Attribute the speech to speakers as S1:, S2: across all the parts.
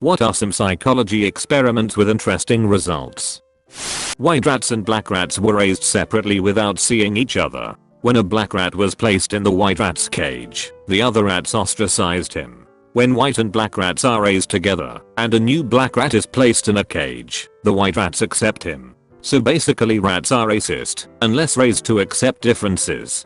S1: What are some psychology experiments with interesting results? White rats and black rats were raised separately without seeing each other. When a black rat was placed in the white rat's cage, the other rats ostracized him. When white and black rats are raised together and a new black rat is placed in a cage, the white rats accept him. So basically rats are racist unless raised to accept differences.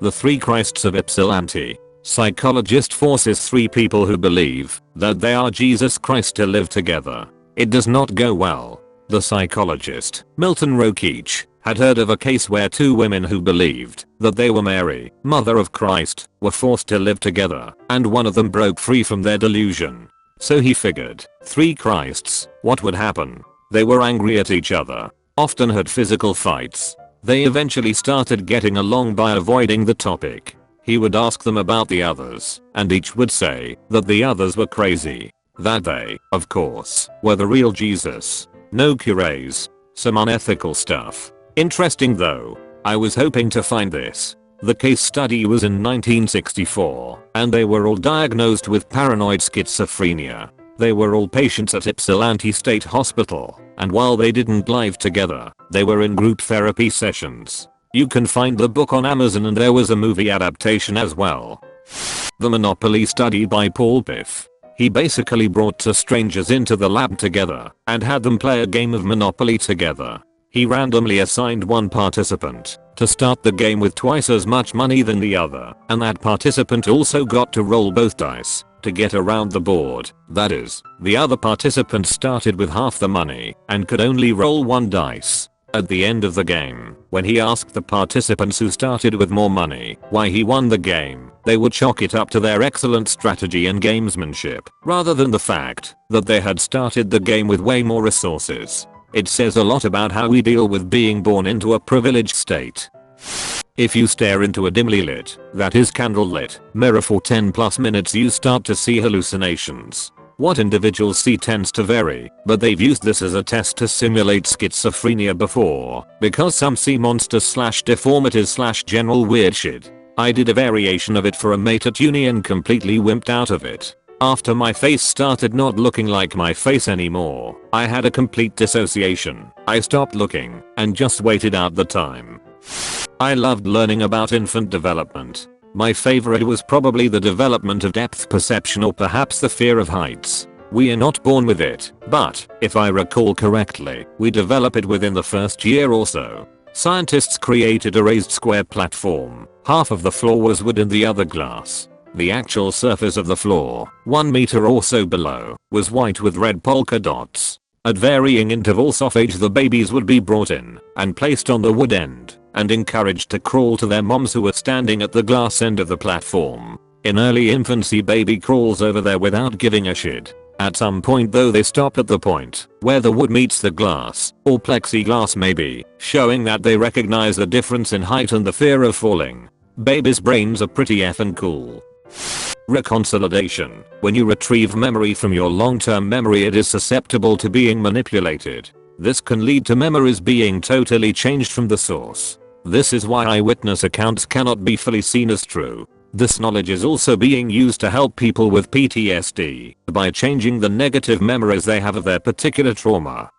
S1: The Three Christs of Ypsilanti. Psychologist forces 3 people who believe that they are Jesus Christ to live together. It does not go well. The psychologist, Milton Rokeach, had heard of a case where 2 women who believed that they were Mary, mother of Christ, were forced to live together, and one of them broke free from their delusion. So he figured, 3 Christs, what would happen? They were angry at each other, often had physical fights. They eventually started getting along by avoiding the topic. He would ask them about the others, and each would say that the others were crazy. That they, of course, were the real Jesus. No cures. Some unethical stuff. Interesting though. I was hoping to find this. The case study was in 1964, and they were all diagnosed with paranoid schizophrenia. They were all patients at Ypsilanti State Hospital, and while they didn't live together, they were in group therapy sessions. You can find the book on Amazon, and there was a movie adaptation as well. The Monopoly study by Paul Biff. He basically brought 2 strangers into the lab together and had them play a game of Monopoly together. He randomly assigned one participant to start the game with twice as much money than the other, and that participant also got to roll both dice to get around the board. That is, the other participant started with half the money and could only roll 1 dice. At the end of the game, when he asked the participants who started with more money why he won the game, they would chalk it up to their excellent strategy and gamesmanship, rather than the fact that they had started the game with way more resources. It says a lot about how we deal with being born into a privileged state. If you stare into a dimly lit, that is candlelit, mirror for 10+ minutes, you start to see hallucinations. What individuals see tends to vary, but they've used this as a test to simulate schizophrenia before, because some see monsters / deformities / general weird shit. I did a variation of it for a mate at uni and completely wimped out of it. After my face started not looking like my face anymore, I had a complete dissociation. I stopped looking and just waited out the time. I loved learning about infant development. My favorite was probably the development of depth perception, or perhaps the fear of heights. We are not born with it, but, if I recall correctly, we develop it within the first year or so. Scientists created a raised square platform. Half of the floor was wood and the other glass. The actual surface of the floor, 1 meter or so below, was white with red polka dots. At varying intervals of age, the babies would be brought in and placed on the wood end and encouraged to crawl to their moms, who were standing at the glass end of the platform. In early infancy, baby crawls over there without giving a shit. At some point though, they stop at the point where the wood meets the glass, or plexiglass maybe, showing that they recognize the difference in height and the fear of falling. Babies' brains are pretty effing cool. Reconsolidation. When you retrieve memory from your long-term memory, it is susceptible to being manipulated. This can lead to memories being totally changed from the source. This is why eyewitness accounts cannot be fully seen as true. This knowledge is also being used to help people with PTSD by changing the negative memories they have of their particular trauma.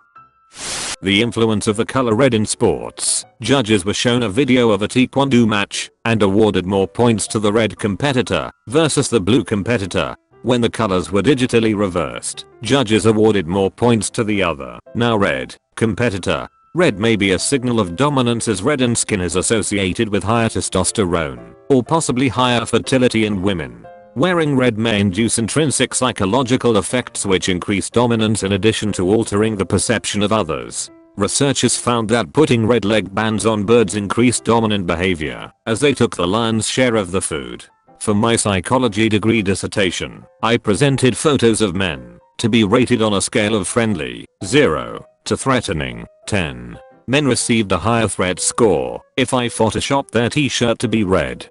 S1: The influence of the color red in sports. Judges were shown a video of a taekwondo match and awarded more points to the red competitor versus the blue competitor. When the colors were digitally reversed, judges awarded more points to the other, now red, competitor. Red may be a signal of dominance, as reddened skin is associated with higher testosterone, or possibly higher fertility in women. Wearing red may induce intrinsic psychological effects which increase dominance in addition to altering the perception of others. Researchers found that putting red leg bands on birds increased dominant behavior, as they took the lion's share of the food. For my psychology degree dissertation, I presented photos of men to be rated on a scale of friendly, 0, to threatening, 10. Men received a higher threat score if I photoshopped their t-shirt to be red.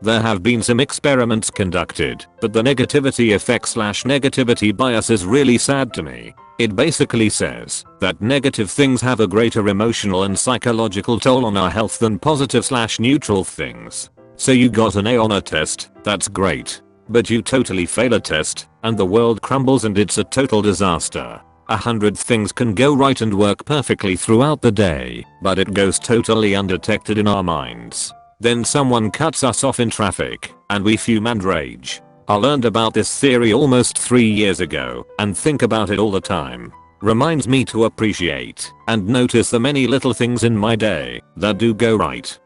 S1: There have been some experiments conducted, but the negativity effect / negativity bias is really sad to me. It basically says that negative things have a greater emotional and psychological toll on our health than positive / neutral things. So you got an A on a test, that's great. but you totally fail a test, and the world crumbles and it's a total disaster. 100 things can go right and work perfectly throughout the day, but it goes totally undetected in our minds. Then someone cuts us off in traffic, and we fume and rage. I learned about this theory almost 3 years ago, and think about it all the time. Reminds me to appreciate and notice the many little things in my day that do go right.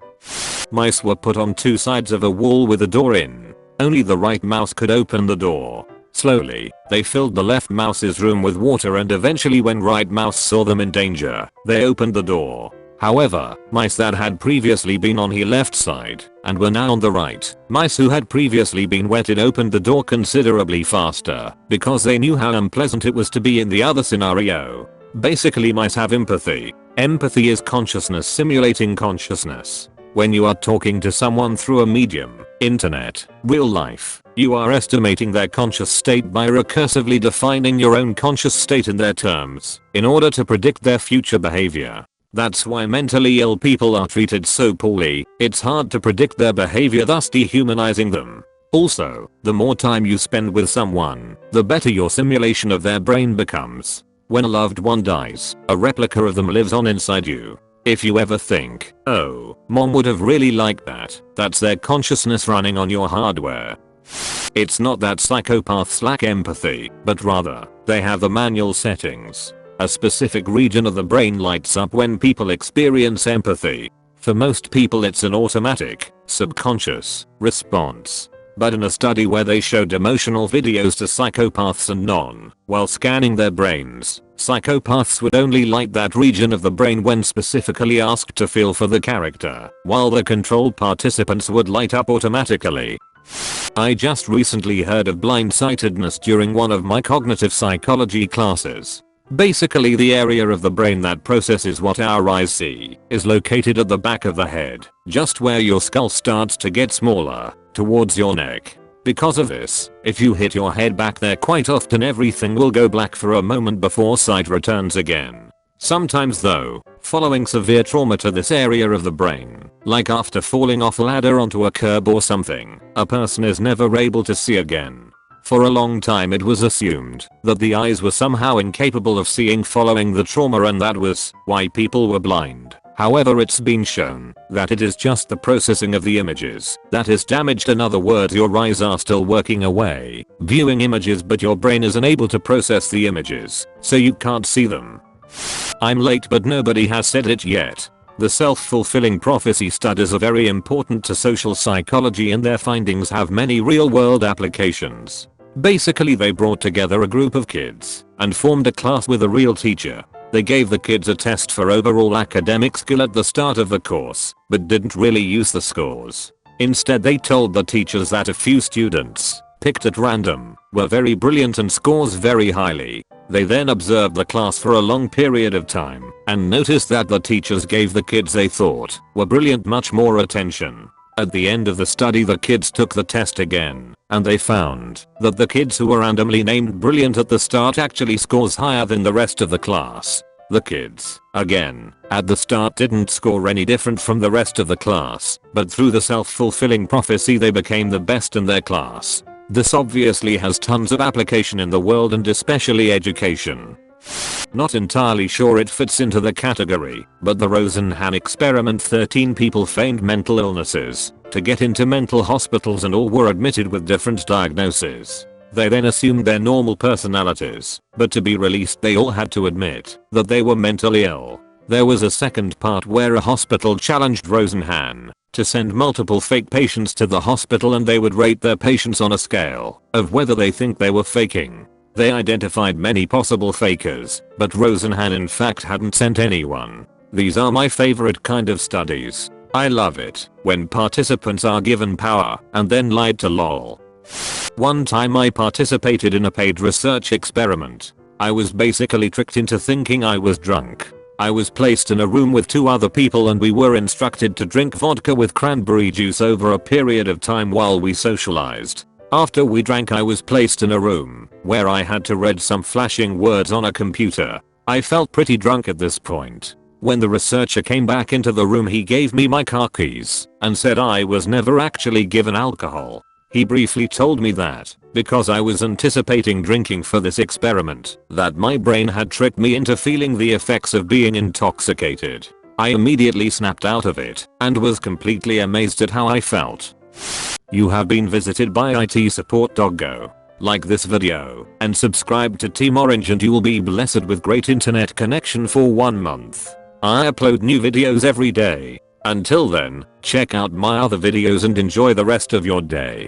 S1: Mice were put on two sides of a wall with a door in. Only the right mouse could open the door. Slowly, they filled the left mouse's room with water, and eventually when right mouse saw them in danger, they opened the door. However, mice that had previously been on the left side and were now on the right, mice who had previously been wetted opened the door considerably faster because they knew how unpleasant it was to be in the other scenario. Basically, mice have empathy. Empathy is consciousness simulating consciousness. When you are talking to someone through a medium, internet, real life, you are estimating their conscious state by recursively defining your own conscious state in their terms in order to predict their future behavior. That's why mentally ill people are treated so poorly. It's hard to predict their behavior, thus dehumanizing them. Also, the more time you spend with someone, the better your simulation of their brain becomes. When a loved one dies, a replica of them lives on inside you. If you ever think, oh, mom would have really liked that, that's their consciousness running on your hardware. It's not that psychopaths lack empathy, but rather, they have the manual settings. A specific region of the brain lights up when people experience empathy. For most people it's an automatic, subconscious response. But in a study where they showed emotional videos to psychopaths and none, while scanning their brains, psychopaths would only light that region of the brain when specifically asked to feel for the character, while the controlled participants would light up automatically. I just recently heard of blindsightedness during one of my cognitive psychology classes. Basically, the area of the brain that processes what our eyes see is located at the back of the head, just where your skull starts to get smaller, towards your neck. Because of this, if you hit your head back there, quite often everything will go black for a moment before sight returns again. Sometimes though, following severe trauma to this area of the brain, like after falling off a ladder onto a curb or something, a person is never able to see again. For a long time it was assumed that the eyes were somehow incapable of seeing following the trauma, and that was why people were blind. However, it's been shown that it is just the processing of the images that is damaged. In other words, your eyes are still working away, viewing images, but your brain is unable to process the images, so you can't see them. I'm late, but nobody has said it yet. The self-fulfilling prophecy studies are very important to social psychology, and their findings have many real-world applications. Basically, they brought together a group of kids and formed a class with a real teacher. They gave the kids a test for overall academic skill at the start of the course, but didn't really use the scores. Instead, they told the teachers that a few students, picked at random, were very brilliant and scores very highly. They then observed the class for a long period of time and noticed that the teachers gave the kids they thought were brilliant much more attention. At the end of the study, the kids took the test again, and they found that the kids who were randomly named brilliant at the start actually scores higher than the rest of the class. The kids, again, at the start didn't score any different from the rest of the class, but through the self-fulfilling prophecy they became the best in their class. This obviously has tons of application in the world, and especially education. Not entirely sure it fits into the category, but the Rosenhan experiment, 13 people feigned mental illnesses to get into mental hospitals and all were admitted with different diagnoses. They then assumed their normal personalities, but to be released they all had to admit that they were mentally ill. There was a second part where a hospital challenged Rosenhan to send multiple fake patients to the hospital, and they would rate their patients on a scale of whether they think they were faking. They identified many possible fakers, but Rosenhan in fact hadn't sent anyone. These are my favorite kind of studies. I love it when participants are given power and then lied to. Lol. One time I participated in a paid research experiment. I was basically tricked into thinking I was drunk. I was placed in a room with 2 other people and we were instructed to drink vodka with cranberry juice over a period of time while we socialized. After we drank, I was placed in a room where I had to read some flashing words on a computer. I felt pretty drunk at this point. When the researcher came back into the room, he gave me my car keys and said I was never actually given alcohol. He briefly told me that, because I was anticipating drinking for this experiment, that my brain had tricked me into feeling the effects of being intoxicated. I immediately snapped out of it, and was completely amazed at how I felt. You have been visited by IT Support Doggo. Like this video, and subscribe to Team Orange and you will be blessed with great internet connection for 1 month. I upload new videos every day. Until then, check out my other videos and enjoy the rest of your day.